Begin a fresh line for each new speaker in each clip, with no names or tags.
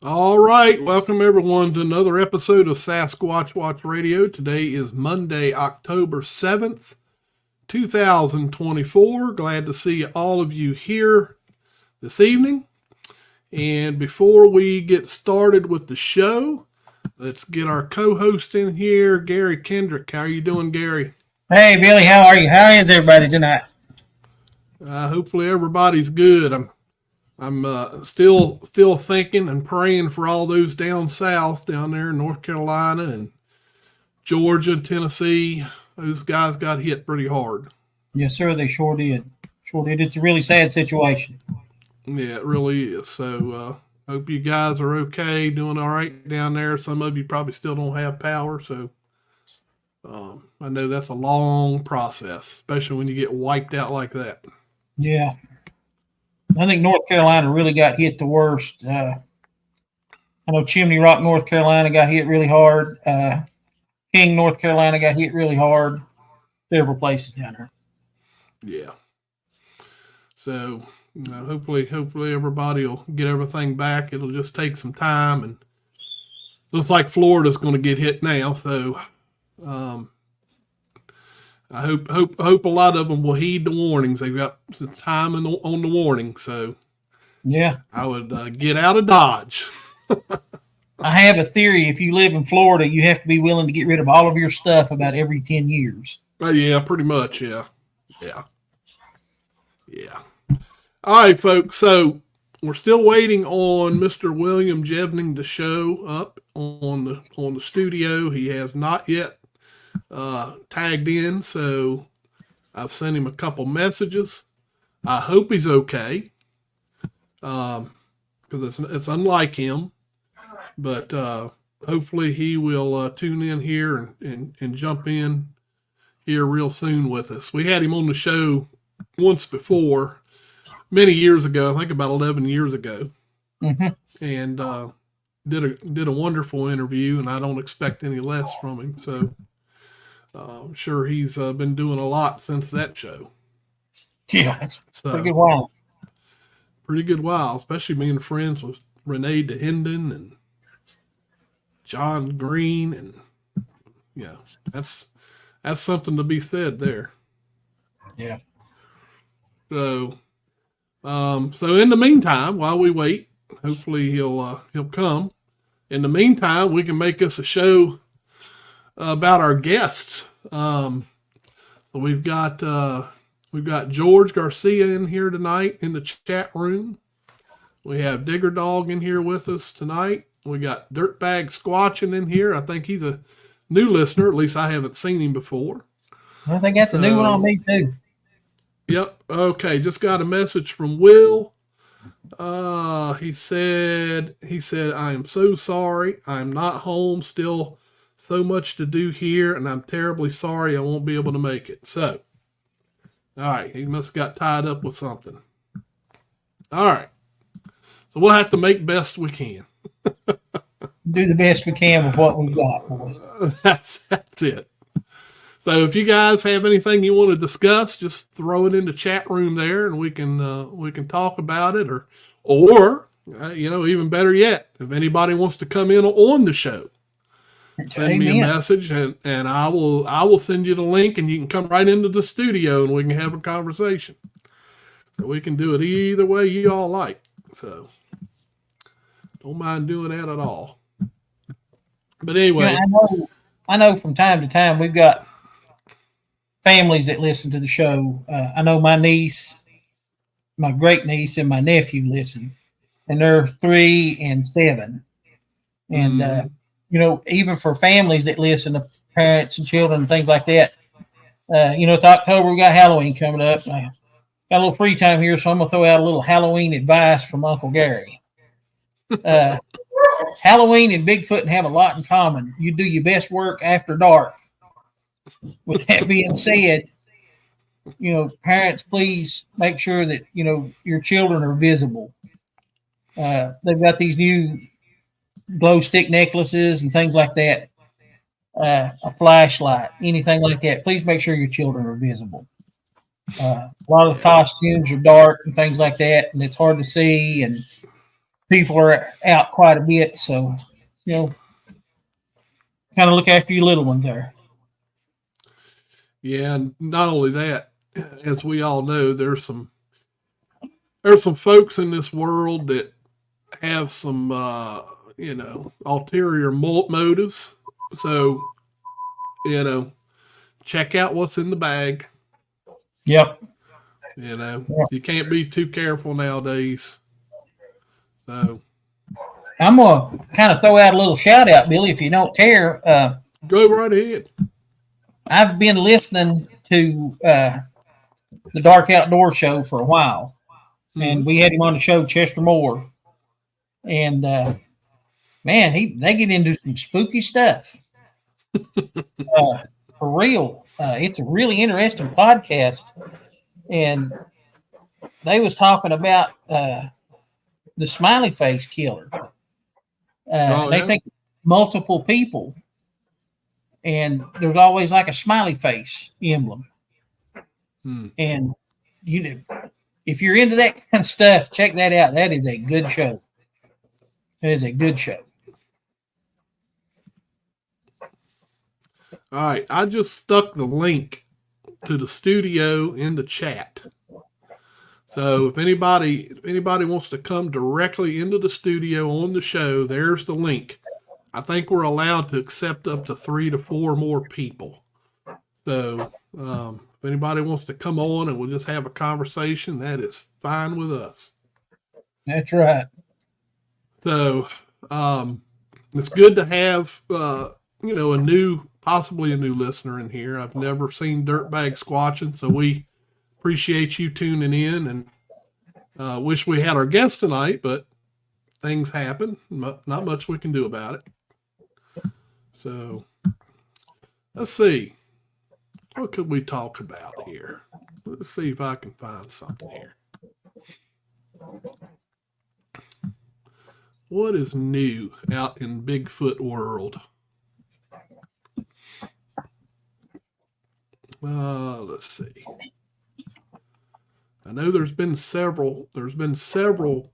All right, welcome everyone to another episode of Sasquatch Watch Radio. Today is Monday, October 7th, 2024. Glad to see all of you here this evening. And before we get started with the show, let's get our co-host in here, Gary Kendrick. How are you doing, Gary?
Hey, Billy, how are you? How is everybody tonight?
Hopefully everybody's good. I'm still thinking and praying for all those down south, down there in North Carolina and Georgia, Tennessee. Those guys got hit pretty hard.
Yes, sir. They sure did. Sure did. It's a really sad situation.
Yeah, it really is. So hope you guys are okay, doing all right down there. Some of you probably still don't have power, so I know that's a long process, especially when you get wiped out like that.
Yeah. I think North Carolina really got hit the worst. I know Chimney Rock, North Carolina got hit really hard. King, North Carolina got hit really hard. Several places down there.
Yeah. So, hopefully everybody will get everything back. It'll just take some time, and looks like Florida's going to get hit now. So, I hope a lot of them will heed the warnings. They've got some time on the warning, so
yeah,
I would get out of Dodge.
I have a theory. If you live in Florida, you have to be willing to get rid of all of your stuff about every 10 years.
Yeah, pretty much. Yeah. All right, folks. So we're still waiting on Mr. William Jevning to show up on the studio. He has not yet tagged in, so I've sent him a couple messages. I hope he's okay, because it's unlike him, but hopefully he will tune in here and jump in here real soon with us. We had him on the show once before, many years ago, I think about 11 years ago, and did a wonderful interview, and I don't expect any less from him, so I'm sure he's been doing a lot since that show.
Yeah, it's pretty good while.
Pretty good while, especially being friends with Renee DeHenden and John Green, and that's something to be said there.
Yeah.
So in the meantime, while we wait, hopefully he'll come. In the meantime, we can make us a show about our guests. So we've got George Garcia in here tonight in the chat room. We have Digger Dog in here with us tonight. We got Dirtbag Squatching in here. I think he's a new listener. At least I haven't seen him before.
I think that's a new one on me too.
Yep. Okay. Just got a message from Will. He said, I am so sorry. I'm not home. Still so much to do here, and I'm terribly sorry I won't be able to make it. So, all right, he must have got tied up with something. All right, so we'll have to make best we can.
Do the best we can with what we've got, boys.
That's it. So if you guys have anything you want to discuss, just throw it in the chat room there, and we can talk about it, or even better yet, if anybody wants to come in on the show, send me a message, and I will send you the link, and you can come right into the studio, and we can have a conversation. So we can do it either way you all like. So don't mind doing that at all. But anyway,
I know from time to time we've got families that listen to the show. I know my niece, my great niece, and my nephew listen, and they're 3 and 7, and even for families that listen to parents and children and things like that, it's October. We got Halloween coming up. I got a little free time here, so I'm gonna throw out a little Halloween advice from Uncle Gary. Halloween and Bigfoot have a lot in common. You do your best work after dark. With that being said, parents, please make sure that your children are visible. They've got these new glow stick necklaces and things like that, a flashlight, anything like that. Please make sure your children are visible. A lot of the costumes are dark and things like that, and it's hard to see. And people are out quite a bit. So, kind of look after your little ones there.
Yeah, and not only that, as we all know, there's some folks in this world that have some ulterior motives. So check out what's in the bag.
Yep.
You can't be too careful nowadays. So
I'm going to kind of throw out a little shout out, Billy, if you don't care.
Go right ahead.
I've been listening to the Dark Outdoor Show for a while, and we had him on the show, Chester Moore, and man, they get into some spooky stuff. For real, it's a really interesting podcast, and they was talking about the smiley face killer. They think multiple people, and there's always like a smiley face emblem. And if you're into that kind of stuff, check that out. That is a good show. It is a good show.
All right, I just stuck the link to the studio in the chat. So if anybody wants to come directly into the studio on the show, there's the link. I think we're allowed to accept up to 3 to 4 more people. So if anybody wants to come on and we'll just have a conversation, that is fine with us.
That's right.
So it's good to have possibly a new listener in here. I've never seen Dirtbag Squatching, so we appreciate you tuning in, and wish we had our guest tonight, but things happen. Not much we can do about it. So let's see. What could we talk about here? Let's see if I can find something here. What is new out in Bigfoot world? Let's see. I know there's been several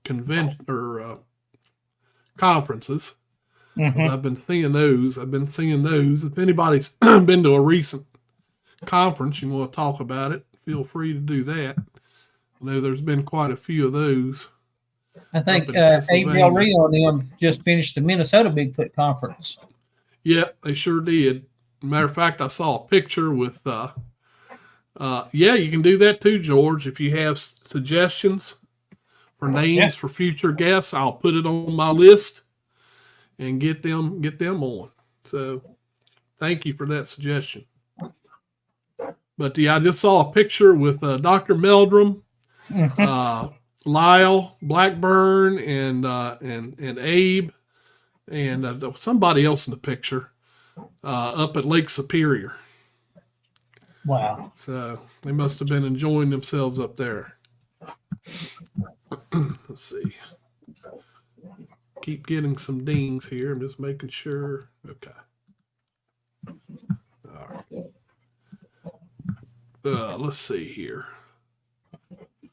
convention or conferences. I've been seeing those. If anybody's been to a recent conference, you want to talk about it, feel free to do that. I know there's been quite a few of those.
I think Abe Del Rio and them just finished the Minnesota Bigfoot conference.
Yeah, they sure did. Matter of fact, I saw a picture with you can do that too, George. If you have suggestions for names for future guests, I'll put it on my list and get them on. So thank you for that suggestion. But I just saw a picture with Dr. Meldrum, Lyle Blackburn, and Abe, and somebody else in the picture up at Lake Superior.
Wow.
So they must have been enjoying themselves up there. Let's see. Keep getting some dings here. I'm just making sure. Okay. All right. Let's see here.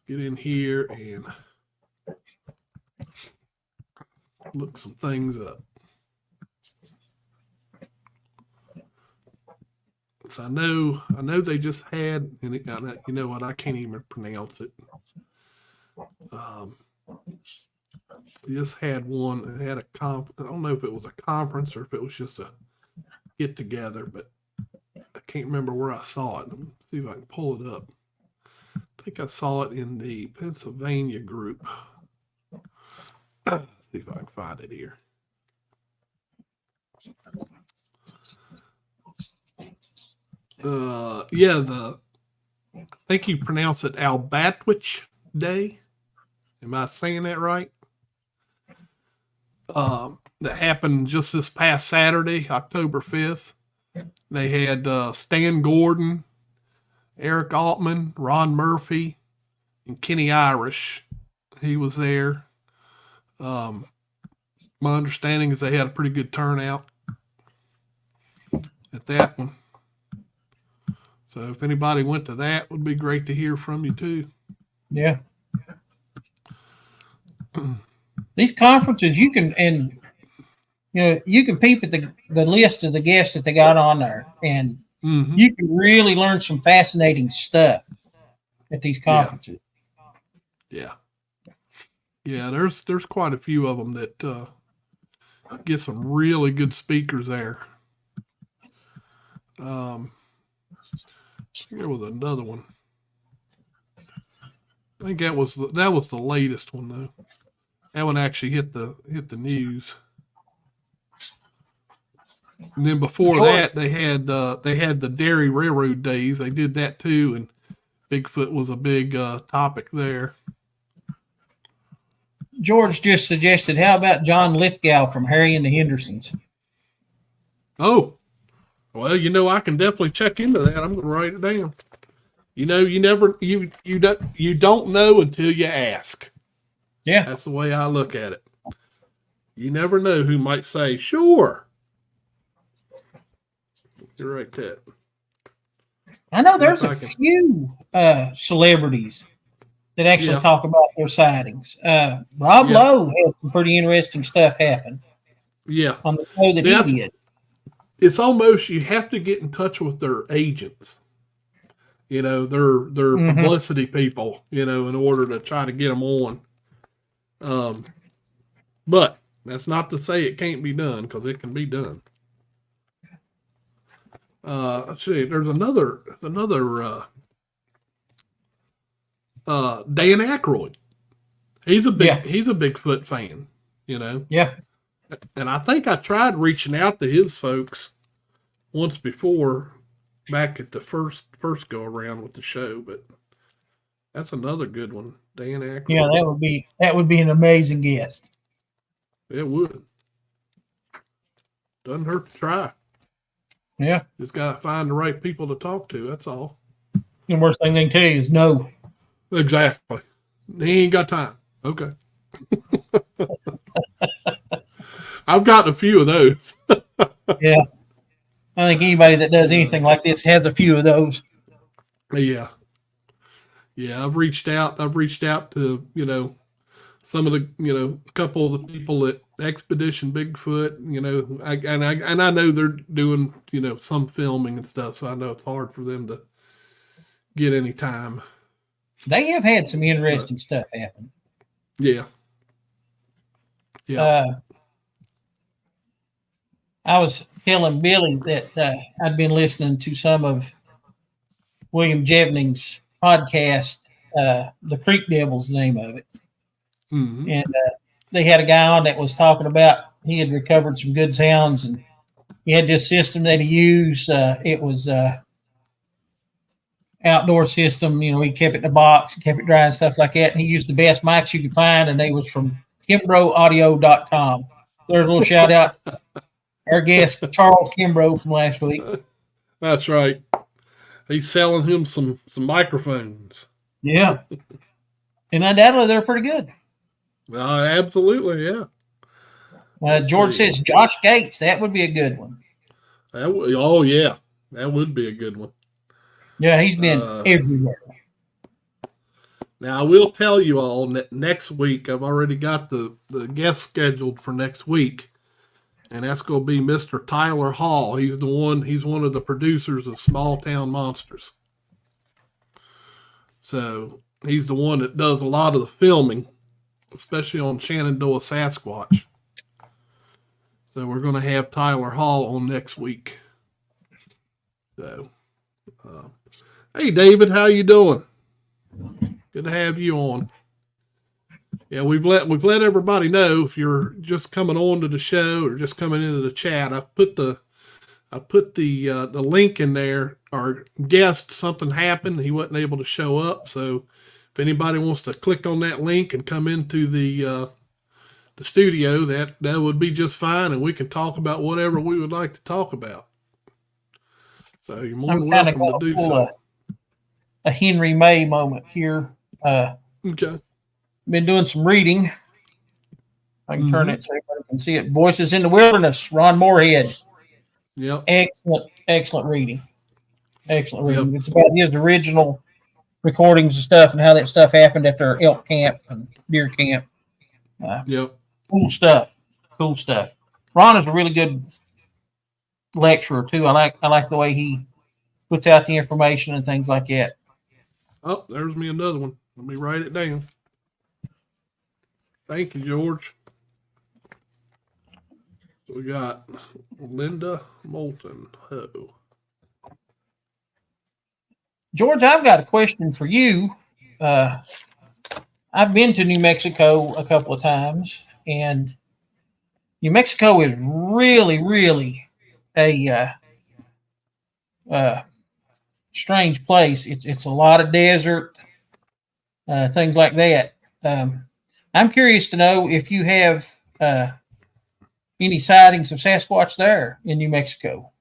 Get in here and look some things up. So I know they just had, and you know what? I can't even pronounce it. They just had one. It had I don't know if it was a conference or if it was just a get together, but I can't remember where I saw it. Let me see if I can pull it up. I think I saw it in the Pennsylvania group. Let's see if I can find it here. I think you pronounce it Albatwitch Day. Am I saying that right? That happened just this past Saturday, October 5th. They had Stan Gordon, Eric Altman, Ron Murphy, and Kenny Irish. He was there. My understanding is they had a pretty good turnout at that one. So if anybody went to that, it would be great to hear from you too.
Yeah. these conferences, you can you can peep at the list of the guests that they got on there, and you can really learn some fascinating stuff at these conferences.
Yeah. There's quite a few of them that get some really good speakers there. Here was another one. I think that was the latest one though. That one actually hit the news. And then before that, they had the Dairy Railroad days. They did that too, and Bigfoot was a big topic there.
George just suggested, how about John Lithgow from Harry and the Hendersons?
Oh, well, I can definitely check into that. I'm going to write it down. You don't know until you ask.
Yeah,
that's the way I look at it. You never know who might say, "Sure." You're right, Ted.
I know there's a few celebrities that actually talk about their sightings. Rob Lowe had some pretty interesting stuff happen.
Yeah,
on the show that he did.
It's almost, you have to get in touch with their agents. Their publicity people. In order to try to get them on. But that's not to say it can't be done, because it can be done. Let's see. There's another Dan Aykroyd. He's a Bigfoot fan.
Yeah.
And I think I tried reaching out to his folks once before, back at the first go around with the show, but that's another good one. Dan Aykroyd.
Yeah, that would be an amazing guest.
It would. Doesn't hurt to try.
Yeah.
Just got to find the right people to talk to. That's all.
The worst thing they can tell you is no.
Exactly. He ain't got time. Okay. I've got a few of those.
Yeah. I think anybody that does anything like this has a few of those.
Yeah. Yeah, I've reached out to, some of the, a couple of the people at Expedition Bigfoot, and I know they're doing, some filming and stuff, so I know it's hard for them to get any time.
They have had some interesting stuff happen.
Yeah. Yeah.
I was telling Billy that I'd been listening to some of William Jevning's podcast, The Creek Devil's the name of it.
Mm-hmm.
And they had a guy on that was talking about he had recovered some good sounds, and he had this system that he used. It was outdoor system. He kept it in a box, kept it dry and stuff like that. And he used the best mics you could find, and they was from KimbroughAudio.com. There's a little shout out. Our guest, Charles Kimbrough from last week.
That's right. He's selling him some microphones.
Yeah. And undoubtedly, they're pretty good.
Absolutely, yeah.
George says Josh Gates. That would be a good one.
Oh, yeah. That would be a good one.
Yeah, he's been everywhere.
Now, I will tell you all that next week, I've already got the guest scheduled for next week. And that's going to be Mr. Tyler Hall. He's one of the producers of Small Town Monsters. So he's the one that does a lot of the filming, especially on Shenandoah Sasquatch. So we're going to have Tyler Hall on next week. So, hey David, how you doing? Good to have you on. Yeah, we've let everybody know, if you're just coming on to the show or just coming into the chat. I put the link in there. Our guest, something happened, he wasn't able to show up. So if anybody wants to click on that link and come into the studio, that would be just fine, and we can talk about whatever we would like to talk about. So you're more than welcome to do so.
A Henry May moment here.
Okay.
Been doing some reading. I can turn it so everybody can see it. Voices in the Wilderness, Ron Moorhead.
Yep.
Excellent reading. Excellent reading. Yep. It's about his original recordings and stuff, and how that stuff happened at their elk camp and deer camp.
Yep.
Cool stuff. Cool stuff. Ron is a really good lecturer too. I like the way he puts out the information and things like that.
Oh, there's me another one. Let me write it down. Thank you, George. So we got Linda Moulton. Ho.
George, I've got a question for you. I've been to New Mexico a couple of times, and New Mexico is really, really a strange place. It's a lot of desert, things like that. I'm curious to know if you have any sightings of Sasquatch there in New Mexico.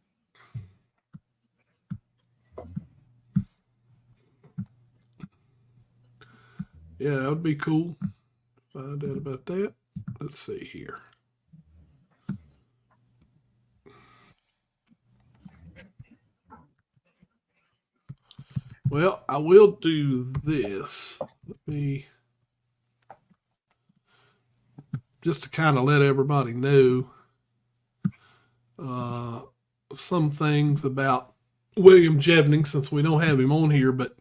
Yeah, that would be cool. Find out about that. Let's see here. Well, I will do this. Let me just to kind of let everybody know some things about William Jevning, since we don't have him on here, but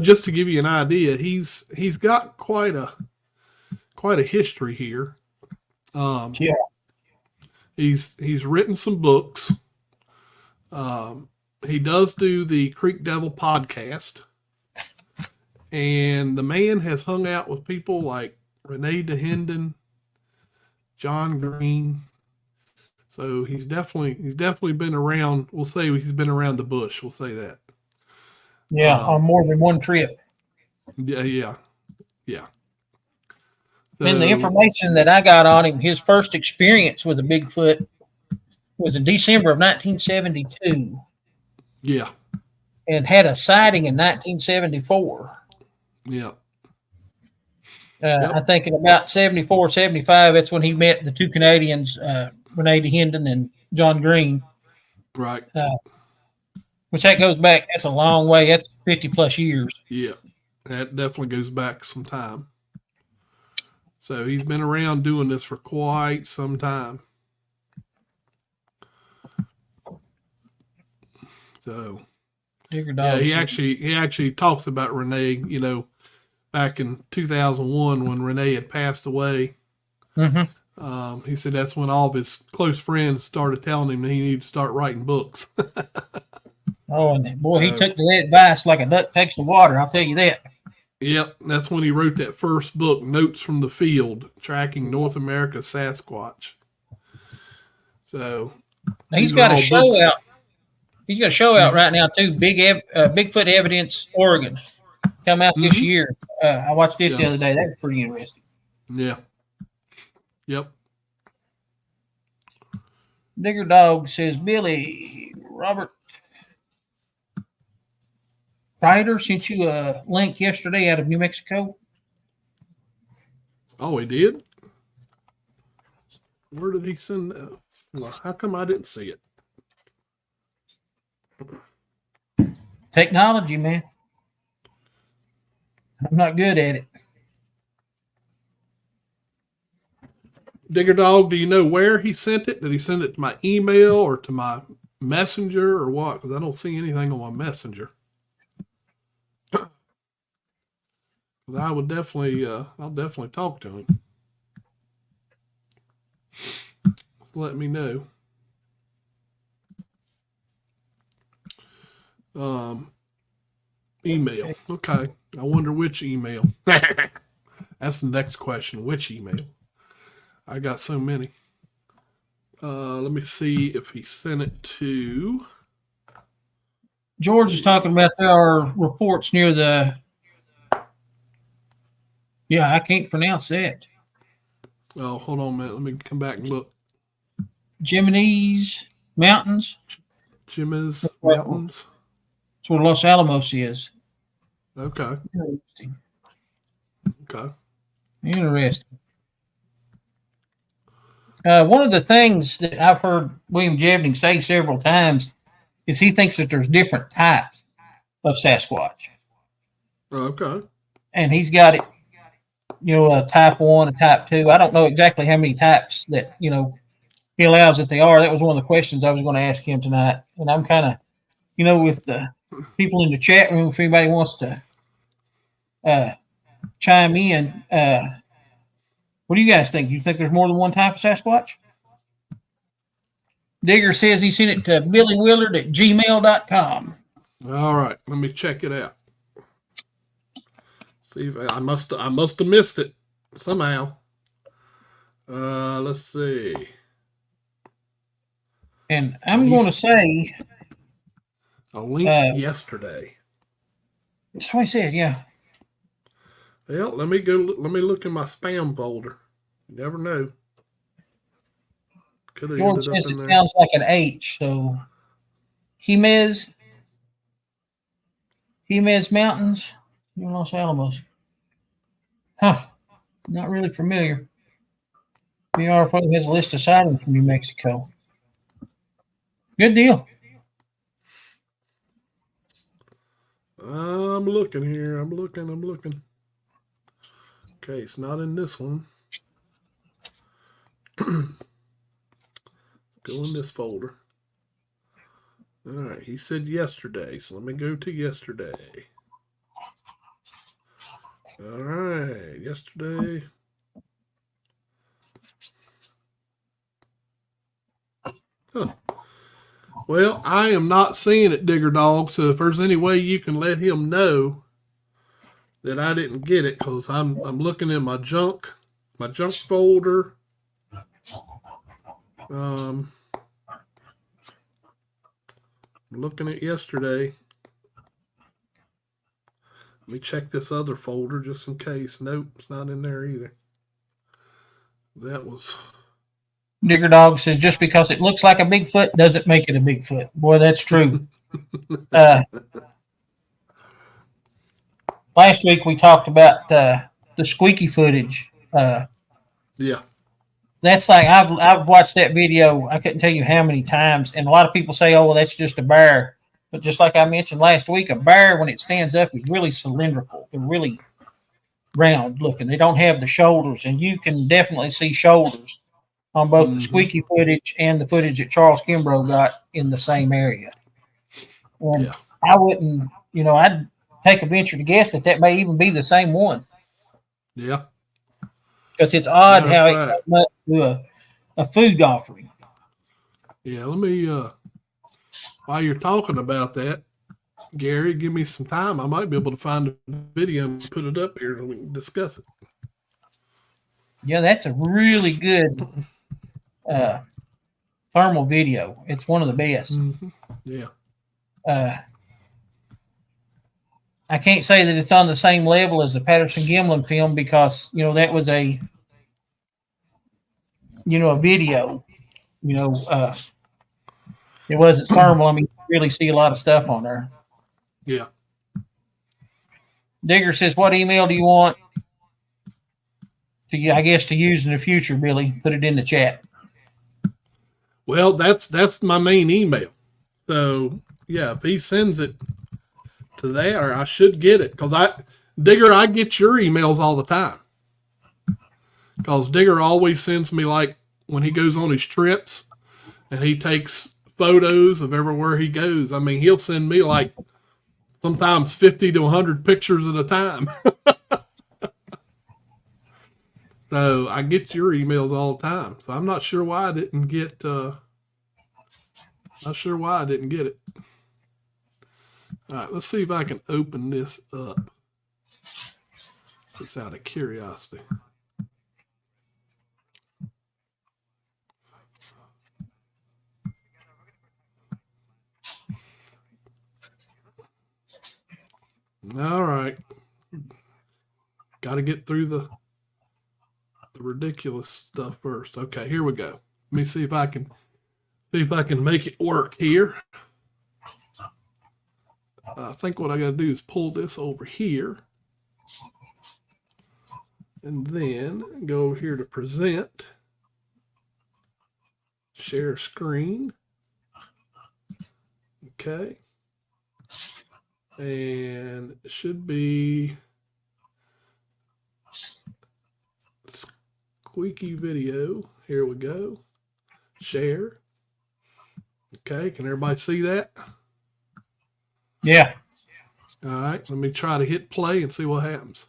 just to give you an idea, he's got quite a history here.
Yeah.
He's written some books. He does do the Creek Devil podcast, and the man has hung out with people like Renee DeHenden, John Green. So he's definitely been around. We'll say he's been around the bush. We'll say that.
Yeah, on more than one trip.
Yeah. So,
And the information that I got on him, his first experience with a Bigfoot was in December of 1972.
Yeah.
And had a sighting in 1974.
Yeah.
I think in about 74, 75, that's when he met the two Canadians, Renee DeHenden and John Green.
Right.
Which that goes back, that's a long way. That's 50 plus years.
Yeah. That definitely goes back some time. So he's been around doing this for quite some time. So yeah, he actually talks about Renee, back in 2001 when Renee had passed away.
Mm-hmm.
He said that's when all of his close friends started telling him that he needed to start writing books.
Oh, and boy, he took the advice like a duck takes the water. I'll tell you that.
Yep, that's when he wrote that first book, Notes from the Field, Tracking North America Sasquatch. So
he's got a show out. He's got a show out right now too. Bigfoot Evidence, Oregon, come out this year. I watched it the other day. That was pretty interesting.
Yeah. Yep.
Digger Dog says, Billy, Robert Ryder sent you a link yesterday out of New Mexico.
Oh, he did? Where did he send that? Well, how come I didn't see it?
Technology, man. I'm not good at it.
Digger Dog, do you know where he sent it? Did he send it to my email or to my messenger or what? Because I don't see anything on my messenger. I would definitely, I'll definitely talk to him. Let me know. Email. Okay. I wonder which email. That's the next question. Which email? I got so many. Let me see if he sent it to.
George is talking about there are reports near the. Yeah, I can't pronounce that.
Oh, hold on a minute. Let me come back and look.
Jevning Mountains.
Jim's Mountains.
That's where Los Alamos is.
Okay.
Interesting.
Okay.
Interesting. One of the things that I've heard William Jevning say several times is he thinks that there's different types of Sasquatch.
Okay.
And he's got it a type 1, a type 2. I don't know exactly how many types that, he allows that they are. That was one of the questions I was going to ask him tonight. And I'm kind of, with the people in the chat room, if anybody wants to chime in, what do you guys think? Do you think there's more than one type of Sasquatch? Digger says he sent it to billywillard@gmail.com.
All right, let me check it out. See if I must have missed it somehow. Let's see.
And I'm going to say
a link yesterday.
That's what he said. Yeah.
Well, let me look in my spam folder. You never know. Could have
George
ended
says
up in
it
there.
sounds like an H. So Jemez Mountains, Los Alamos. Huh. Not really familiar. BRFO has a list of sightings from New Mexico. Good deal.
I'm looking here. I'm looking. Okay, it's not in this one. Go in this folder. All right, he said yesterday, so let me go to yesterday. All right, yesterday. Huh. Well, I am not seeing it, Digger Dog, so if there's any way you can let him know that I didn't get it, because I'm looking in my junk folder. I'm looking at yesterday. Let me check this other folder just in case. Nope, it's not in there either. That was...
Digger Dog says just because it looks like a Bigfoot doesn't make it a Bigfoot. Boy, that's true. Last week we talked about the squeaky footage.
Yeah.
That's like I've watched that video. I couldn't tell you how many times, and a lot of people say, "Oh, well, that's just a bear." But just like I mentioned last week, a bear when it stands up is really cylindrical. They're really round looking. They don't have the shoulders, and you can definitely see shoulders on both the squeaky footage and the footage that Charles Kimbrough got in the same area. And
Yeah.
I wouldn't, I'd take a venture to guess that may even be the same one.
Yeah.
Because it's odd
That's
how
right.
it comes up to a food offering.
Yeah, let me, while you're talking about that, Gary, give me some time. I might be able to find a video and put it up here so we can discuss it.
Yeah, that's a really good thermal video. It's one of the best.
Yeah.
I can't say that it's on the same level as the Patterson Gimlin film because, that was a video. It wasn't thermal. I mean, you really see a lot of stuff on there.
Yeah.
Digger says, what email do you want to use in the future, Billy? Put it in the chat.
Well, that's my main email. So, yeah, if he sends it to there, I should get it. Because Digger, I get your emails all the time. Because Digger always sends me, like, when he goes on his trips and he takes photos of everywhere he goes. I mean, he'll send me, like, sometimes 50 to 100 pictures at a time. So I get your emails all the time. So I'm not sure why I didn't get it. All right, let's see if I can open this up. Just out of curiosity. All right. Got to get through the ridiculous stuff first. Okay, here we go. Let me see if I can make it work here. I think what I got to do is pull this over here. And then go over here to present. Share screen. Okay. And it should be Quickie video. Here we go. Share. Okay, can everybody see that?
Yeah.
All right, let me try to hit play and see what happens.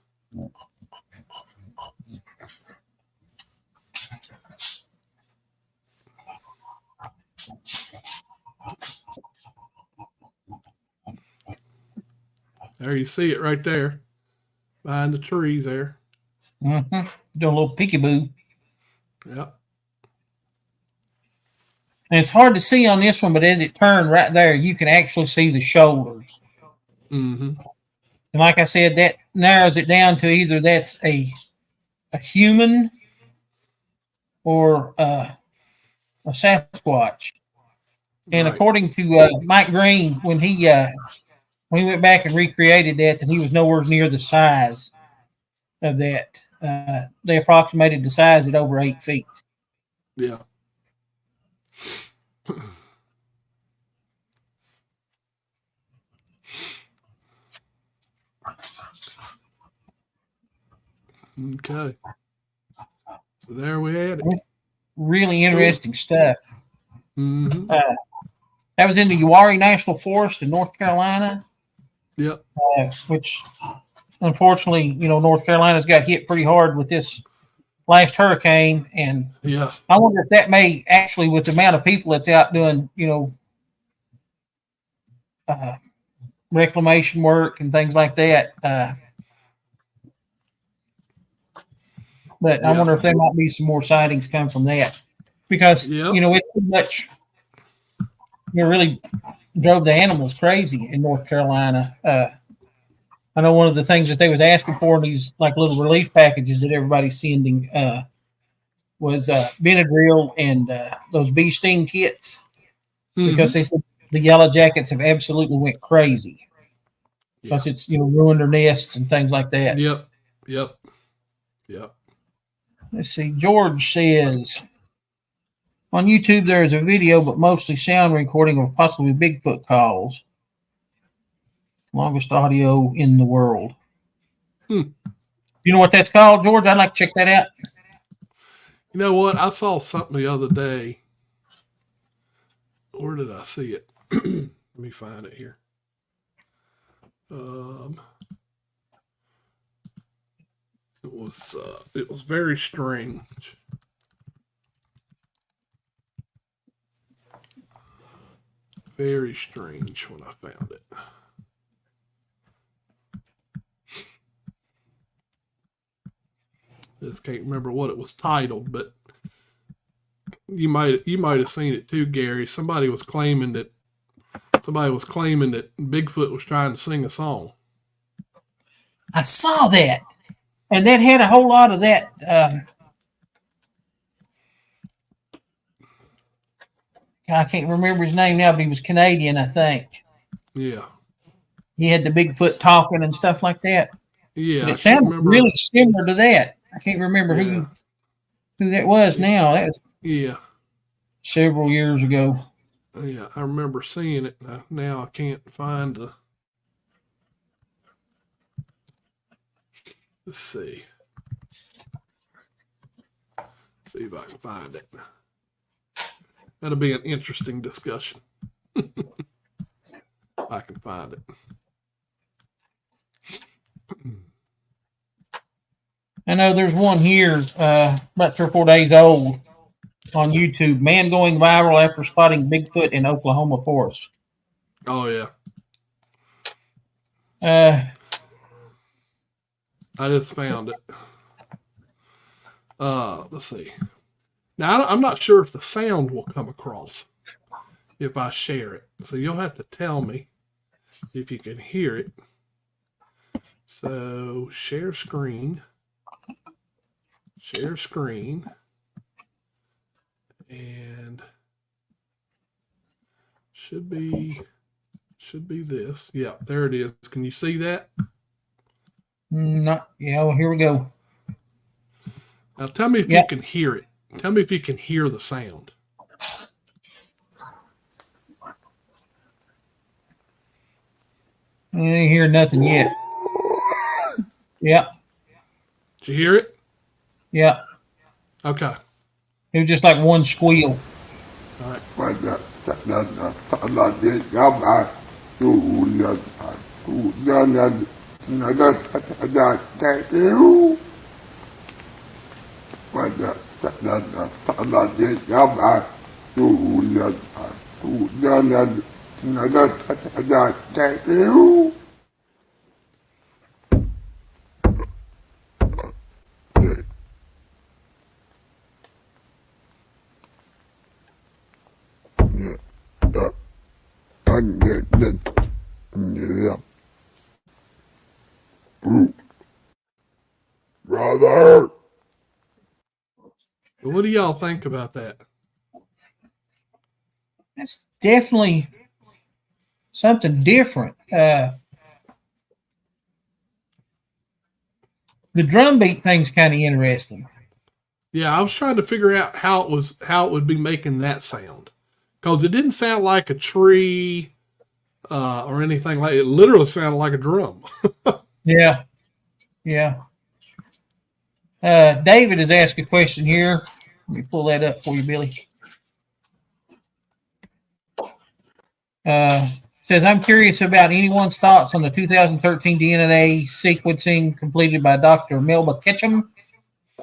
There you see it right there. Behind the trees there.
Mm-hmm. Doing a little peekaboo.
Yep.
And it's hard to see on this one, but as it turned right there, you can actually see the shoulders.
Mm-hmm.
And like I said, that narrows it down to either that's a human or a Sasquatch. And
Right.
according to Mike Green, when he went back and recreated that he was nowhere near the size of that. They approximated the size at over 8 feet.
Yeah. Okay. So there we had it.
Really interesting stuff.
Mm-hmm.
That was in the Uwharrie National Forest in North Carolina.
Yep.
Which, unfortunately, North Carolina's got hit pretty hard with this last hurricane. And
yeah.
I wonder if that may actually, with the amount of people that's out doing, reclamation work and things like that. But I wonder if there might be some more sightings come from that, because it's too much. Really drove the animals crazy in North Carolina. I know one of the things that they was asking for in these like little relief packages that everybody's sending was Benadryl and those bee sting kits, because they said the yellow jackets have absolutely went crazy because it's ruined their nests and things like that.
Yep.
Let's see. George says on YouTube there is a video, but mostly sound recording of possibly Bigfoot calls. Longest audio in the world. You know what that's called, George? I'd like to check that out.
You know what? I saw something the other day. Where did I see it? Let me find it here. It was very strange. Very strange when I found it. Just can't remember what it was titled, but you might have seen it too, Gary. Somebody was claiming that Bigfoot was trying to sing a song.
I saw that, and that had a whole lot of that. I can't remember his name now, but he was Canadian, I think.
Yeah.
He had the Bigfoot talking and stuff like that.
Yeah,
but it sounded really similar to that. I can't remember who that was now. That was several years ago.
Yeah, I remember seeing it. Now I can't find the. Let's see. See if I can find it. That'll be an interesting discussion. I can find it.
I know there's one here about 3 or 4 days old on YouTube. Man going viral after spotting Bigfoot in Oklahoma forest.
Oh, yeah. I just found it. Let's see. Now, I'm not sure if the sound will come across if I share it. So you'll have to tell me if you can hear it. So share screen. Share screen. And should be this. Yeah, there it is. Can you see that?
Not. Yeah, well, here we go.
Now tell me if you can hear it. Tell me if you can hear the sound.
I ain't hear nothing yet. Yeah.
Did you hear it?
Yeah.
Okay.
It was just like one squeal.
All right.
Brother.
What do y'all think about that?
That's definitely something different. The drum beat thing's kind of interesting.
Yeah, I was trying to figure out how it would be making that sound, because it didn't sound like a tree or anything like. It literally sounded like a drum.
Yeah, yeah. David has asked a question here. Let me pull that up for you, Billy. Says, I'm curious about anyone's thoughts on the 2013 DNA sequencing completed by Dr. Melba Ketchum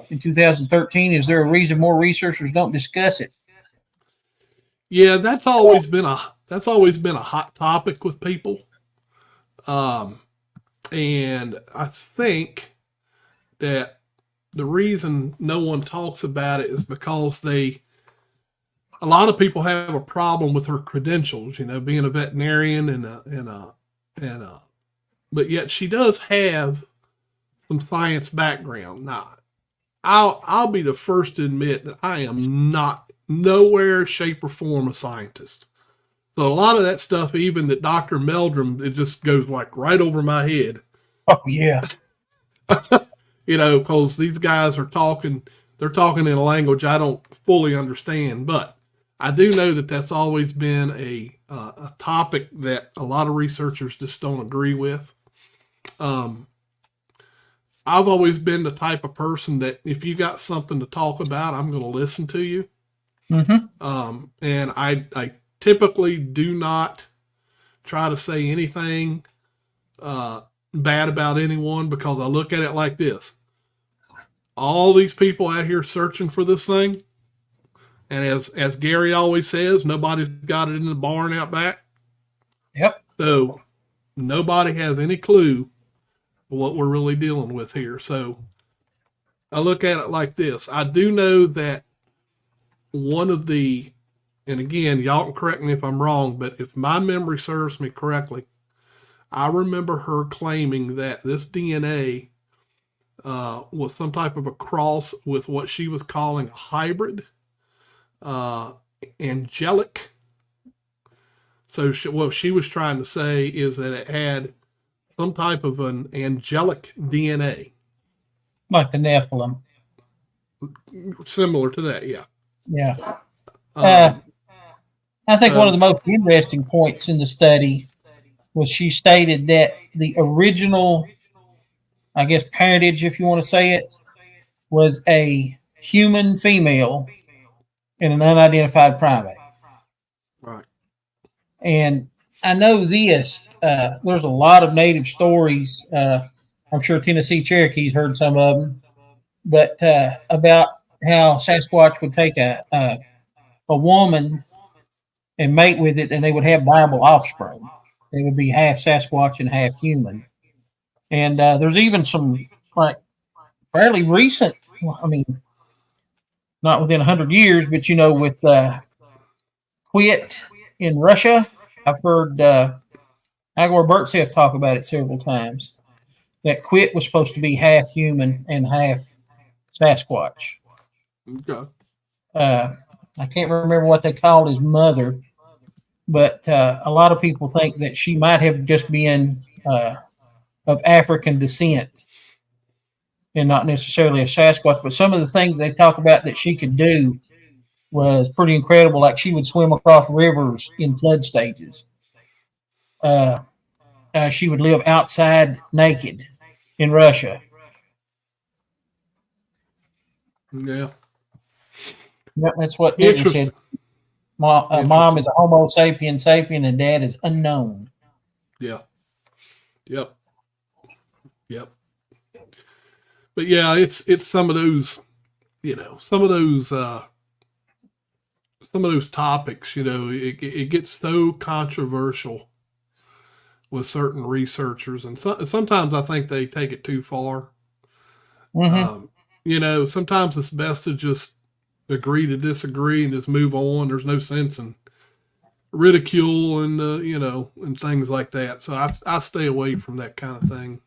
in 2013. Is there a reason more researchers don't discuss it?
Yeah, that's always been a hot topic with people, and I think that the reason no one talks about it is because a lot of people have a problem with her credentials. Being a veterinarian and but yet she does have some science background. Now, I'll be the first to admit that I am not nowhere, shape, or form a scientist. So a lot of that stuff, even that Dr. Meldrum, it just goes like right over my head.
Oh, yeah.
Because these guys they're talking in a language I don't fully understand. But I do know that that's always been a topic that a lot of researchers just don't agree with. I've always been the type of person that if you got something to talk about, I'm going to listen to you. And I typically do not try to say anything bad about anyone, because I look at it like this. All these people out here searching for this thing, and as Gary always says, nobody's got it in the barn out back.
Yep.
So nobody has any clue what we're really dealing with here. So I look at it like this. I do know that and again, y'all can correct me if I'm wrong, but if my memory serves me correctly, I remember her claiming that this DNA was some type of a cross with what she was calling a hybrid, angelic. So what she was trying to say is that it had some type of an angelic DNA.
Like the Nephilim.
Similar to that, yeah.
Yeah. I think one of the most interesting points in the study was she stated that the original, I guess, parentage, if you want to say it, was a human female and an unidentified primate.
Right.
And I know this. There's a lot of native stories. I'm sure Tennessee Cherokee's heard some of them, but about how Sasquatch would take a woman and mate with it, and they would have viable offspring. They would be half Sasquatch and half human. And there's even some like fairly recent. I mean, not within 100 years, but with Quit in Russia. I've heard Igor Burtsev talk about it several times. That Quit was supposed to be half human and half Sasquatch.
Okay.
I can't remember what they called his mother, but a lot of people think that she might have just been of African descent and not necessarily a Sasquatch. But some of the things they talk about that she could do was pretty incredible. Like she would swim across rivers in flood stages. She would live outside naked in Russia.
Yeah.
Yep, that's what Digger
Interesting.
said. Mom is a Homo sapien, and dad is unknown.
Yeah. Yep. Yep. But yeah, it's some of those, some of those topics, it gets so controversial with certain researchers, and sometimes I think they take it too far.
Mm-hmm.
Sometimes it's best to just agree to disagree and just move on. There's no sense in ridicule and and things like that. So I stay away from that kind of thing.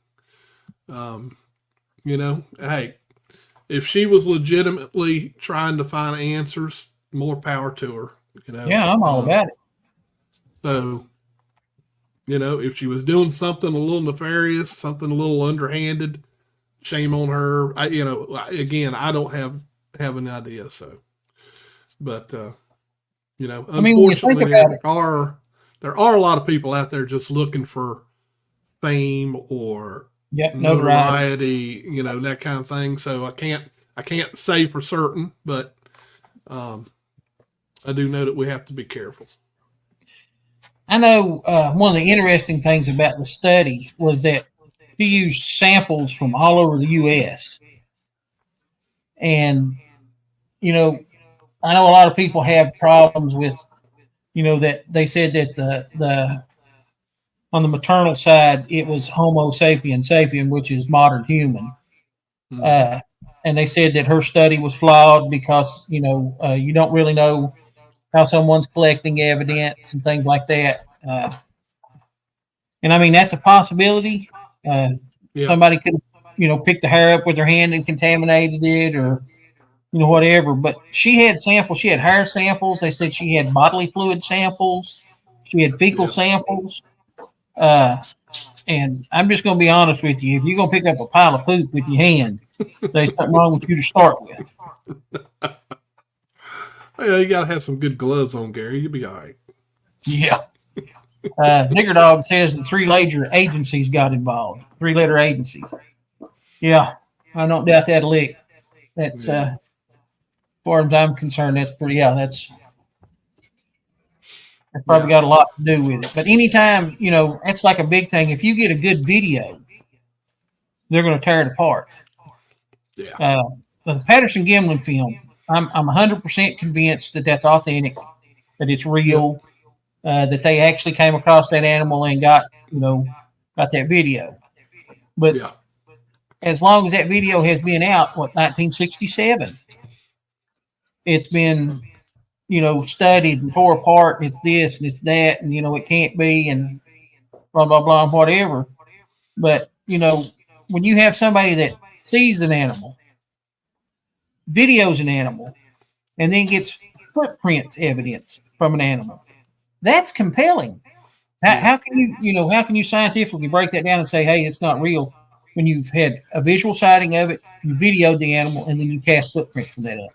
Hey, if she was legitimately trying to find answers, more power to her.
Yeah, I'm all about it.
So, if she was doing something a little nefarious, something a little underhanded, shame on her. Again, I don't have an idea. So, but
I mean, when you think
unfortunately,
about it,
there are a lot of people out there just looking for fame or
yep,
notoriety, that kind of thing. So I can't say for certain, but I do know that we have to be careful.
I know one of the interesting things about the study was that she used samples from all over the U.S. And, I know a lot of people have problems with, that they said that the on the maternal side, it was Homo sapien, which is modern human.
Mm-hmm.
And they said that her study was flawed because, you don't really know how someone's collecting evidence and things like that. And I mean, that's a possibility.
Yeah.
Somebody could, picked the hair up with their hand and contaminated it, or whatever. But she had samples. She had hair samples. They said she had bodily fluid samples. She had fecal
Yeah.
samples. And I'm just going to be honest with you. If you're going to pick up a pile of poop with your hand, there's something wrong with you to start with.
Yeah, you got to have some good gloves on, Gary. You'll be all right.
Yeah. Nigger Dog says the 3-letter agencies got involved. 3-letter agencies. Yeah, I don't doubt that a lick. That's, as far as I'm concerned, that's pretty, that's probably got a lot to do with it. But anytime, that's like a big thing. If you get a good video, they're going to tear it apart.
Yeah.
The Patterson Gimlin film, I'm 100% convinced that that's authentic, that it's real, that they actually came across that animal and got that video. But as long as that video has been out, 1967, it's been, studied and tore apart, and it's this and it's that, and, it can't be, and blah, blah, blah, and whatever. But, when you have somebody that sees an animal, videos an animal, and then gets footprints evidence from an animal, that's compelling. How can how can you scientifically break that down and say, hey, it's not real, when you've had a visual sighting of it, you videoed the animal, and then you cast footprints from that animal?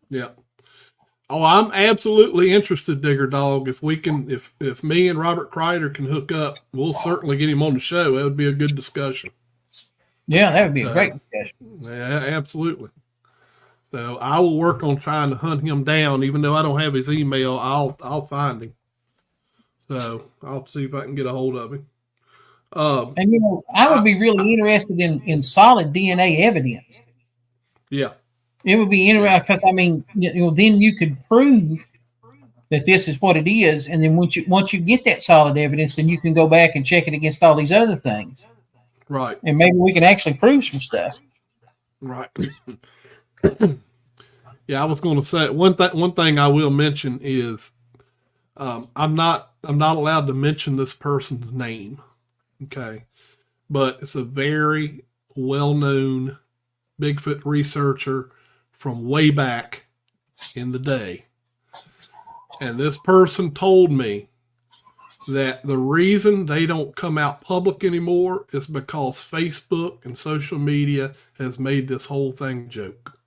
Yeah. Oh, I'm absolutely interested, Digger Dog. If we can, if me and Robert Kreider can hook up, we'll certainly get him on the show. That would be a good discussion.
Yeah, that would be a great discussion.
Yeah, absolutely. So I will work on trying to hunt him down. Even though I don't have his email, I'll find him. So I'll see if I can get a hold of him.
And I would be really interested in solid DNA evidence.
Yeah.
It would be interesting because then you could prove that this is what it is, and then once you get that solid evidence, then you can go back and check it against all these other things.
Right.
And maybe we can actually prove some stuff.
Right. Yeah, I was going to say one thing I will mention is I'm not allowed to mention this person's name. Okay, but it's a very well-known Bigfoot researcher from way back in the day. And this person told me that the reason they don't come out public anymore is because Facebook and social media has made this whole thing a joke.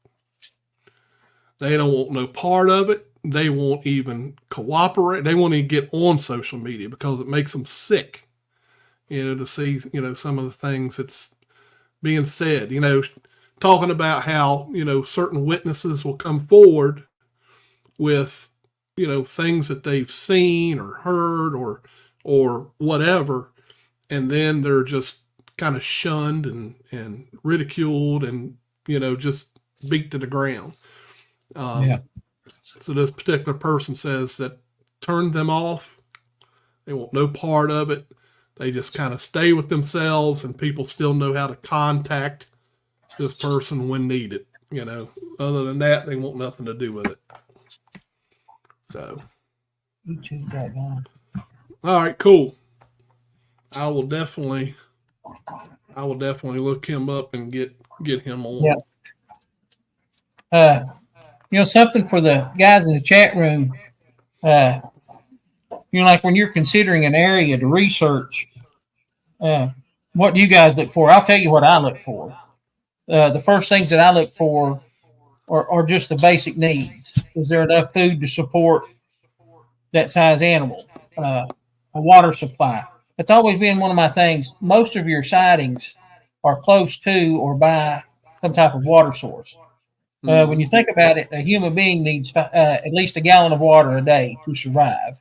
They don't want no part of it. They won't even cooperate. They won't even get on social media because it makes them sick, to see, some of the things that's being said, talking about how, certain witnesses will come forward with, things that they've seen or heard or whatever, and then they're just kind of shunned and ridiculed and, just beat to the ground.
Yeah.
So this particular person says that turned them off. They want no part of it. They just kind of stay with themselves, and people still know how to contact this person when needed. Other than that, they want nothing to do with it. So,
YouTube.com.
all right, cool. I will definitely look him up and get him on.
Yeah. Something for the guys in the chat room. Like when you're considering an area to research, what do you guys look for? I'll tell you what I look for. The first things that I look for are just the basic needs. Is there enough food to support that size animal? A water supply. It's always been one of my things. Most of your sightings are close to or by some type of water source. When you think about it, a human being needs at least a gallon of water a day to survive.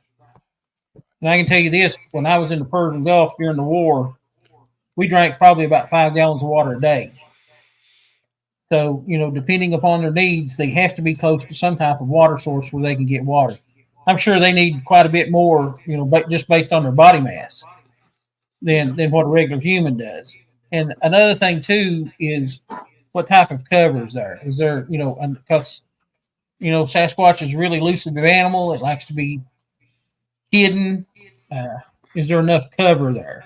And I can tell you this, when I was in the Persian Gulf during the war, we drank probably about 5 gallons of water a day. So, depending upon their needs, they have to be close to some type of water source where they can get water. I'm sure they need quite a bit more, but just based on their body mass than what a regular human does. And another thing, too, is what type of cover is there? Is there, because, Sasquatch is a really elusive animal. It likes to be hidden. Is there enough cover there?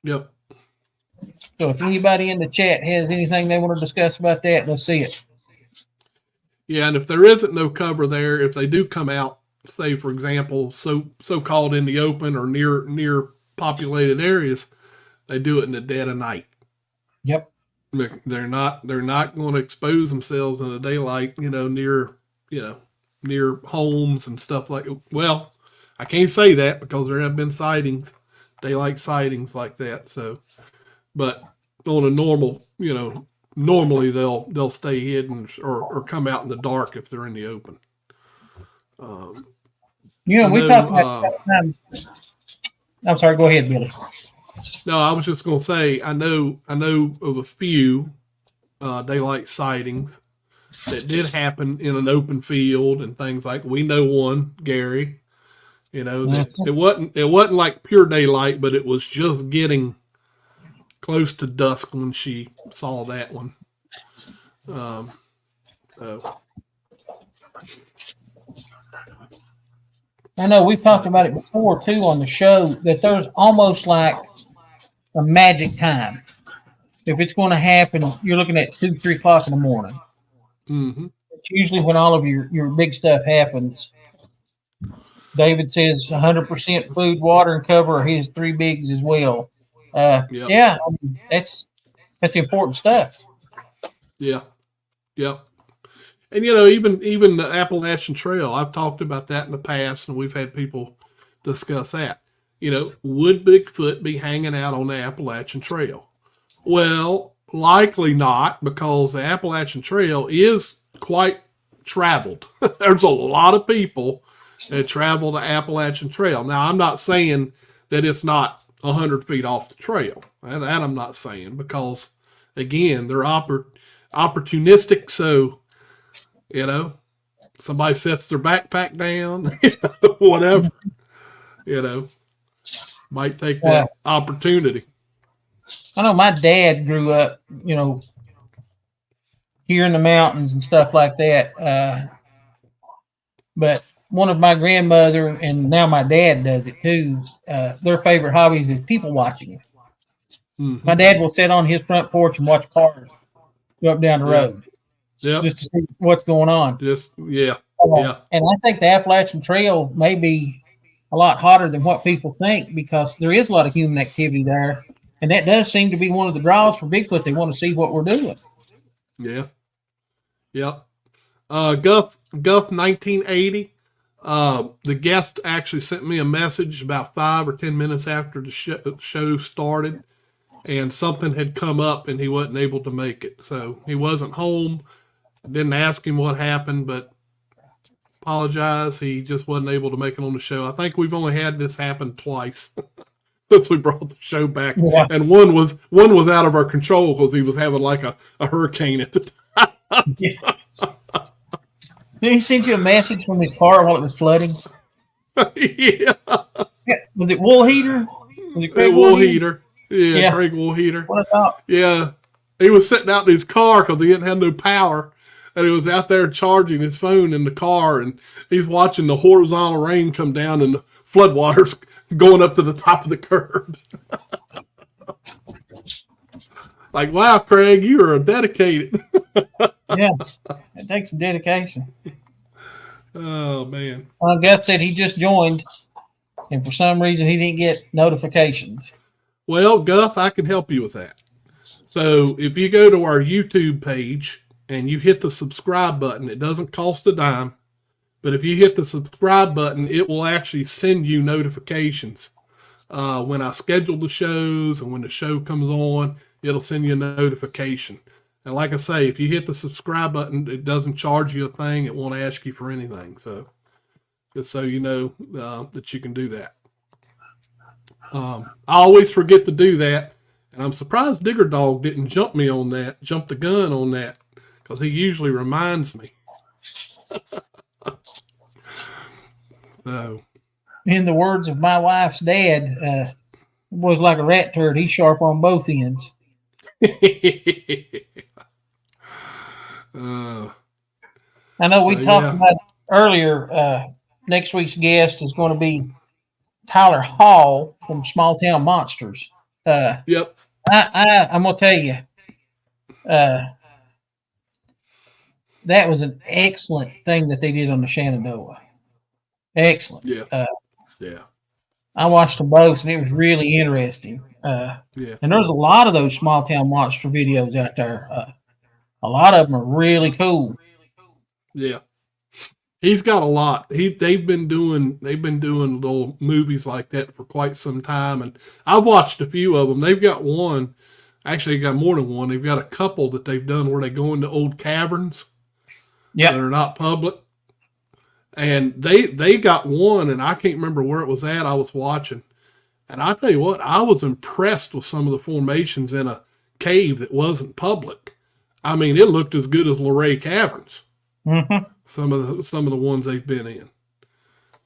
Yep.
So if anybody in the chat has anything they want to discuss about that, let's see it.
Yeah, and if there isn't no cover there, if they do come out, say for example, so-called in the open or near populated areas, they do it in the dead of night.
Yep.
They're not going to expose themselves in the daylight, near homes and stuff like. Well, I can't say that because there have been daylight sightings like that. So, but on a normal, normally they'll stay hidden or come out in the dark if they're in the open.
We talked about I'm sorry, go ahead, Billy.
No, I was just going to say, I know of a few daylight sightings that did happen in an open field and things like. We know one, Gary. It wasn't like pure daylight, but it was just getting close to dusk when she saw that one. So.
I know we've talked about it before too on the show that there's almost like a magic time. If it's going to happen, you're looking at 2, 3 o'clock in the morning.
Mm-hmm.
It's usually when all of your big stuff happens. David says 100% food, water, and cover are his 3 bigs as well.
Yep.
Yeah, that's important stuff.
Yeah, yep. And even the Appalachian Trail, I've talked about that in the past, and we've had people discuss that. Would Bigfoot be hanging out on the Appalachian Trail? Well, likely not, because the Appalachian Trail is quite traveled. There's a lot of people that travel the Appalachian Trail. Now, I'm not saying that it's not 100 feet off the trail. That I'm not saying, because, again, they're opportunistic, so, somebody sets their backpack down, whatever, might take that opportunity.
I know my dad grew up, here in the mountains and stuff like that. But one of my grandmother, and now my dad does it too, their favorite hobbies is people watching. Mm-hmm. My dad will sit on his front porch and watch cars go up down the road.
Yep.
Just to see what's going on.
Yeah.
And I think the Appalachian Trail may be a lot hotter than what people think, because there is a lot of human activity there. And that does seem to be one of the draws for Bigfoot. They want to see what we're doing.
Yeah. Yep. Guff 1980. The guest actually sent me a message about 5 or 10 minutes after the show started, and something had come up and he wasn't able to make it. So he wasn't home. Didn't ask him what happened, but apologize. He just wasn't able to make it on the show. I think we've only had this happen twice since we brought the show back,
Yeah.
and one was out of our control because he was having like a hurricane at the time.
Yeah. Did he send you a message from his car while it was flooding?
Yeah.
Was it Wool Heater? Was it Craig
Wool Heater. Yeah,
Yeah.
Craig Wool Heater.
What I thought.
Yeah. He was sitting out in his car because he didn't have no power. And he was out there charging his phone in the car. And he's watching the horizontal rain come down and the floodwaters going up to the top of the curb. Like, wow, Craig, you are dedicated.
Yeah. It takes some dedication.
Oh, man.
Gus said he just joined, and for some reason he didn't get notifications.
Well, Gus, I can help you with that. So if you go to our YouTube page and you hit the subscribe button, it doesn't cost a dime. But if you hit the subscribe button, it will actually send you notifications. When I schedule the shows and when the show comes on, it'll send you a notification. And like I say, if you hit the subscribe button, it doesn't charge you a thing. It won't ask you for anything. So just so you know that you can do that. I always forget to do that. And I'm surprised Digger Dog didn't jump the gun on that, because he usually reminds me. So,
In the words of my wife's dad, was like a rat turd. He's sharp on both ends. I know we talked about earlier. Next week's guest is going to be Tyler Hall from Small Town Monsters.
Yep.
I'm going to tell you, that was an excellent thing that they did on the Shenandoah. Excellent.
Yeah. Yeah.
I watched them both, and it was really interesting.
Yeah.
And there's a lot of those Small Town Monster videos out there. A lot of them are really cool.
Yeah. He's got a lot. They've been doing little movies like that for quite some time, and I've watched a few of them. They've got one, actually they got more than one. They've got a couple that they've done where they go into old caverns that are not public. And they got one, and I can't remember where it was at. I was watching, and I tell you what, I was impressed with some of the formations in a cave that wasn't public. I mean, it looked as good as Luray Caverns.
Mm-hmm.
Some of the ones they've been in.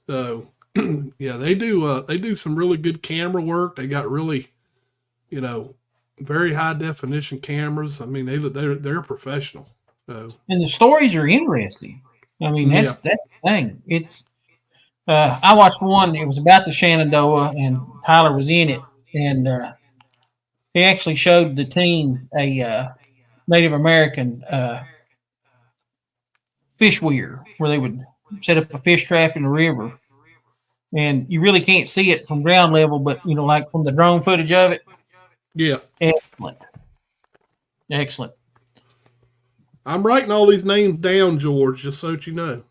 So yeah, they do some really good camera work. They got really, very high definition cameras. I mean, they're professional. So,
and the stories are interesting. I mean, that's the thing. It's I watched one. It was about the Shenandoah, and Tyler was in it, and he actually showed the team a Native American fish weir where they would set up a fish trap in the river, and you really can't see it from ground level, but like from the drone footage of it.
Yeah,
excellent.
I'm writing all these names down, George, just so that you know.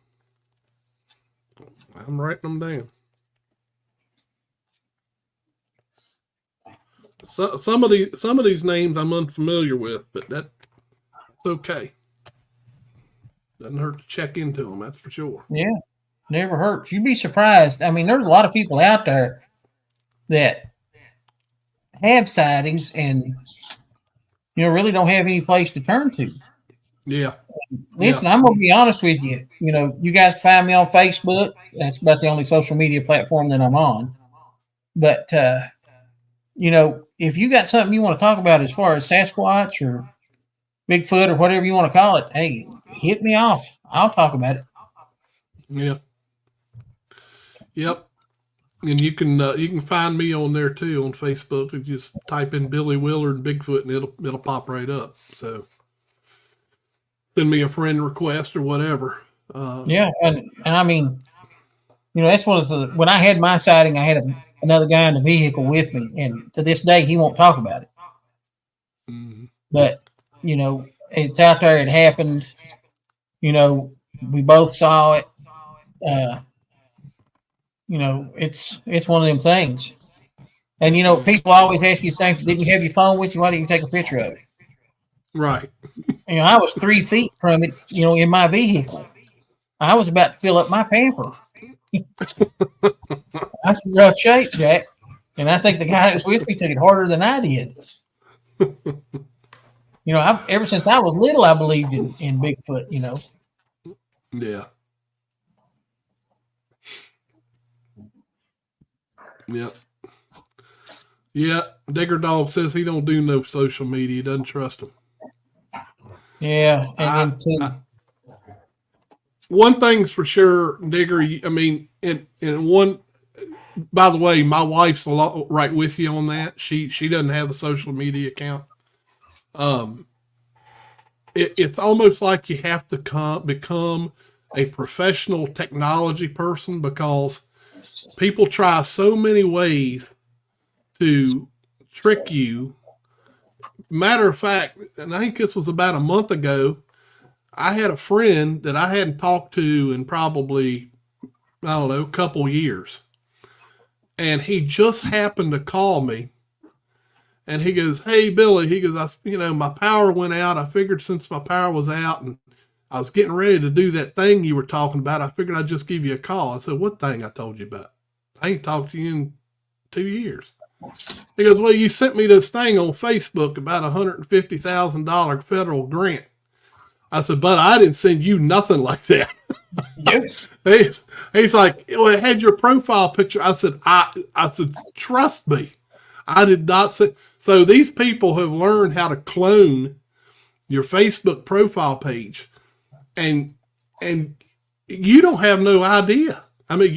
I'm writing them down. So, some of these names I'm unfamiliar with, but that's okay. Doesn't hurt to check into them, that's for sure.
Yeah, never hurts. You'd be surprised. I mean, there's a lot of people out there that have sightings and really don't have any place to turn to.
Yeah.
Listen, I'm going to be honest with you. You guys can find me on Facebook. That's about the only social media platform that I'm on. But, if you got something you want to talk about as far as Sasquatch or Bigfoot or whatever you want to call it, hey, hit me off. I'll talk about it.
Yeah. Yep. And you can find me on there too on Facebook. You just type in Billy Willard and Bigfoot and it'll pop right up. So send me a friend request or whatever.
Yeah, and I mean, that's one of the, when I had my sighting, I had another guy in the vehicle with me, and to this day he won't talk about it.
Mm-hmm.
But it's out there. It happened. We both saw it. It's one of them things. And people always ask you the same. Did you have your phone with you? Why didn't you take a picture of it?
Right.
I was 3 feet from it, in my vehicle. I was about to fill up my pamper. That's in rough shape, Jack. And I think the guy that was with me took it harder than I did. Ever since I was little, I believed in Bigfoot,
Yeah. Yep. Yeah. Digger Dog says he don't do no social media. He doesn't trust them.
Yeah. And
one thing's for sure, Digger. I mean, and one. By the way, my wife's right with you on that. She doesn't have a social media account. It's almost like you have to become a professional technology person, because people try so many ways to trick you. Matter of fact, and I think this was about a month ago, I had a friend that I hadn't talked to in probably, I don't know, a couple years. And he just happened to call me. And he goes, "Hey, Billy," he goes, "my power went out. I figured since my power was out and I was getting ready to do that thing you were talking about, I figured I'd just give you a call." I said, "What thing I told you about? I ain't talked to you in 2 years." He goes, "Well, you sent me this thing on Facebook about $150,000 federal grant." I said, "But I didn't send you nothing like that."
Yep.
He's like, "Well, it had your profile picture." I said, I said, "Trust me, I did not say." So these people have learned how to clone your Facebook profile page, and you don't have no idea. I mean,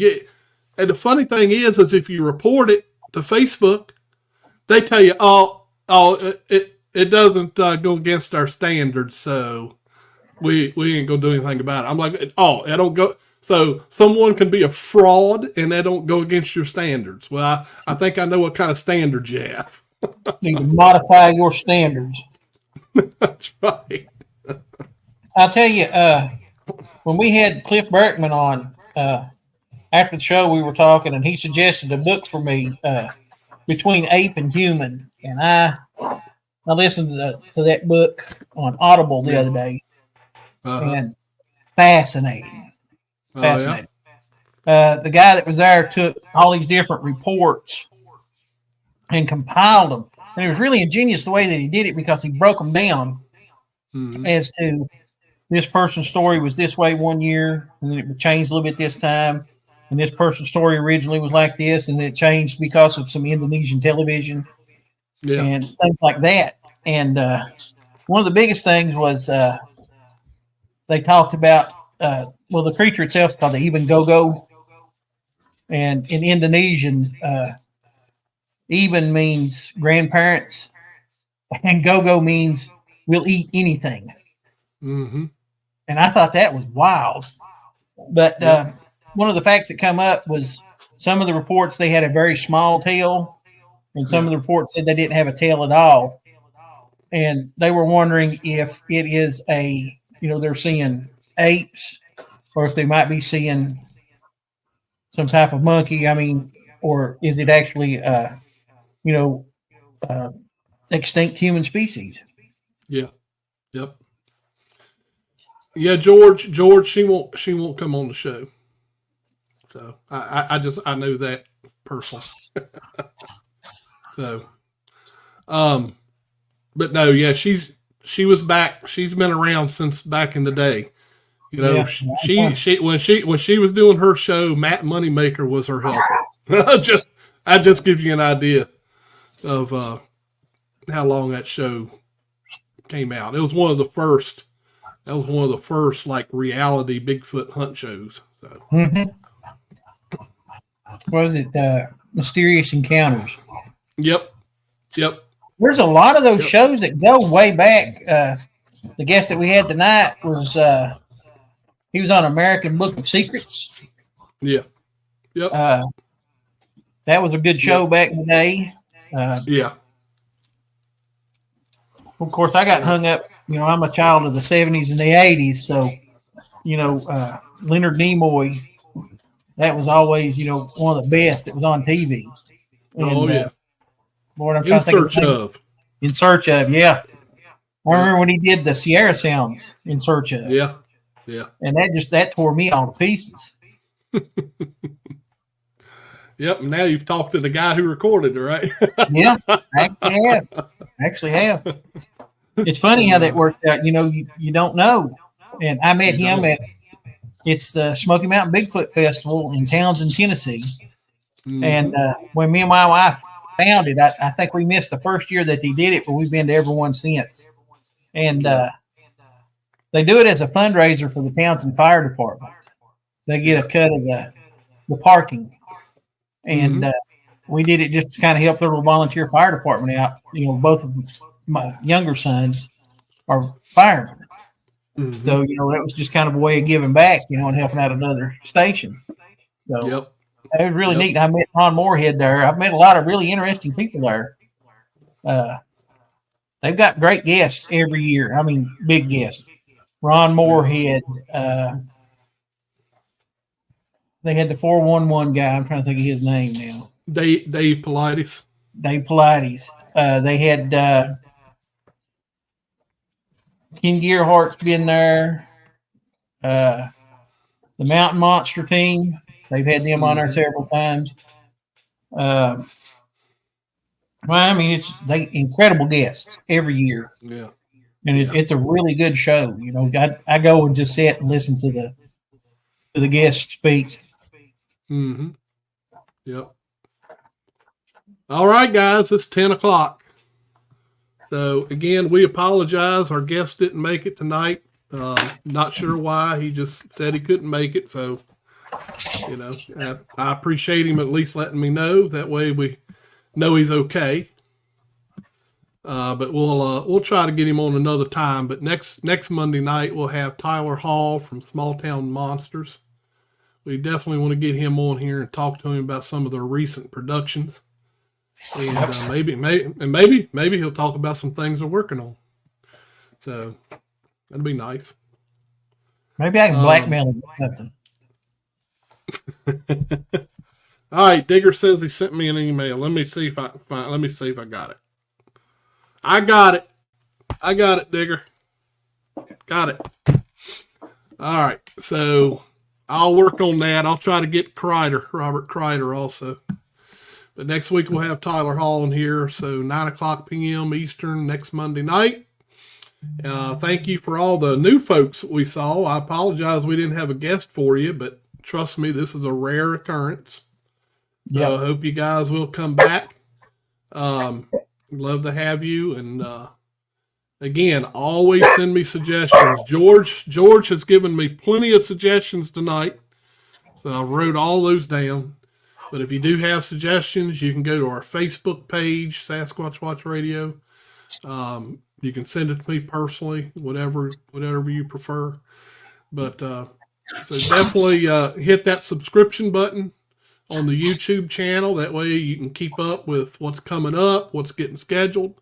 and the funny thing is if you report it to Facebook, they tell you, it doesn't go against our standards, so we ain't gonna do anything about it. I'm like, it don't go. So someone can be a fraud and they don't go against your standards. Well, I think I know what kind of standards you have.
Need to modify your standards.
That's right.
I'll tell you, when we had Cliff Berkman on, after the show we were talking, and he suggested a book for me, Between Ape and Human. And I listened to that book on Audible the other day. And fascinating. Fascinating. The guy that was there took all these different reports and compiled them. And it was really ingenious the way that he did it, because he broke them down as to this person's story was this way one year, and then it changed a little bit this time. And this person's story originally was like this, and it changed because of some Indonesian television and things like that. And one of the biggest things was they talked about, the creature itself is called the Eben Gogo. And in Indonesian, Eben means grandparents, and Gogo means we'll eat anything.
Mm-hmm.
And I thought that was wild. But one of the facts that come up was some of the reports, they had a very small tail, and some of the reports said they didn't have a tail at all. And they were wondering if it is they're seeing apes, or if they might be seeing some type of monkey. I mean, or is it actually, extinct human species?
Yeah. Yep. Yeah, George, she won't come on the show. So I know that personally. So, but no, yeah, she was back. She's been around since back in the day. She when she was doing her show, Matt Moneymaker was her helper. I just give you an idea of how long that show came out. It was one of the first. That was one of the first like reality Bigfoot hunt shows. So.
What was it? Mysterious Encounters.
Yep.
There's a lot of those shows that go way back. The guest that we had tonight was he was on American Book of Secrets.
Yeah. Yep.
That was a good show back in the day.
Yeah.
Of course, I got hung up. I'm a child of the 70s and the 80s, so Leonard Nimoy. That was always, one of the best that was on TV. And,
yeah.
Lord, I'm
In Search of,
yeah. I remember when he did the Sierra Sounds in search of.
Yeah.
And that tore me all to pieces.
Yep. And now you've talked to the guy who recorded it, right?
Yeah, actually have. It's funny how that worked out. You don't know. And I met him at it's the Smoky Mountain Bigfoot Festival in Townsend, Tennessee.
Mm-hmm.
And when me and my wife found it, I think we missed the first year that they did it, but we've been to every one since. And they do it as a fundraiser for the Townsend Fire Department. They get a cut of the parking. And we did it just to kind of help their little volunteer fire department out. Both of my younger sons are firemen.
Mm-hmm.
So, that was just kind of a way of giving back, and helping out another station. So it was really neat. I met Ron Moorhead there. I've met a lot of really interesting people there. They've got great guests every year. I mean, big guests. Ron Moorhead. They had the 411 guy. I'm trying to think of his name now.
Dave Pilates.
Dave Pilates. They had Ken Gearhart's been there. The Mountain Monster team. They've had them on there several times. Well, I mean, they incredible guests every year.
Yeah.
And it's a really good show. I go and just sit and listen to the guests speak.
Mm-hmm. Yep. All right, guys, it's 10 o'clock. So again, we apologize. Our guest didn't make it tonight. Not sure why. He just said he couldn't make it. So, I appreciate him at least letting me know. That way we know he's okay. But we'll try to get him on another time. But next Monday night we'll have Tyler Hall from Small Town Monsters. We definitely want to get him on here and talk to him about some of their recent productions, and maybe he'll talk about some things they're working on. So that'd be nice.
Maybe I can blackmail him with something.
All right, Digger says he sent me an email. Let me see if I got it. I got it, Digger. Got it. All right, so I'll work on that. I'll try to get Robert Kreider also. But next week we'll have Tyler Hall in here. So 9:00 p.m. Eastern next Monday night. Thank you for all the new folks we saw. I apologize we didn't have a guest for you, but trust me, this is a rare occurrence. So I hope you guys will come back. Love to have you. And again, always send me suggestions. George has given me plenty of suggestions tonight. So I wrote all those down. But if you do have suggestions, you can go to our Facebook page, Sasquatch Watch Radio. You can send it to me personally, whatever you prefer. But so definitely hit that subscription button on the YouTube channel. That way you can keep up with what's coming up, what's getting scheduled,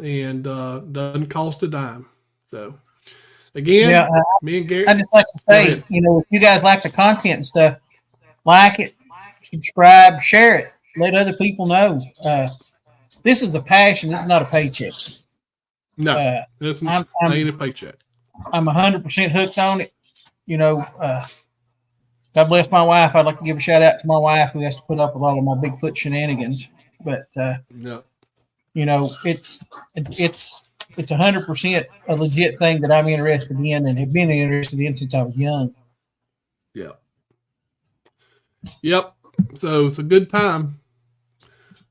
and doesn't cost a dime. So again, me and Gary.
I just like to say, if you guys like the content and stuff, like it, subscribe, share it, let other people know. This is the passion. This is not a paycheck.
No, it's not ain't a paycheck.
I'm 100% hooked on it. God bless my wife. I'd like to give a shout out to my wife who has to put up with all of my Bigfoot shenanigans. But it's 100% a legit thing that I'm interested in and have been interested in since I was young.
Yeah. Yep. So it's a good time.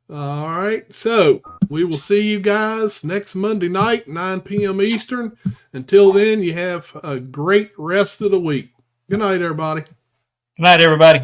All right. So we will see you guys next Monday night, 9 p.m. Eastern. Until then, you have a great rest of the week. Good night, everybody.
Good night, everybody.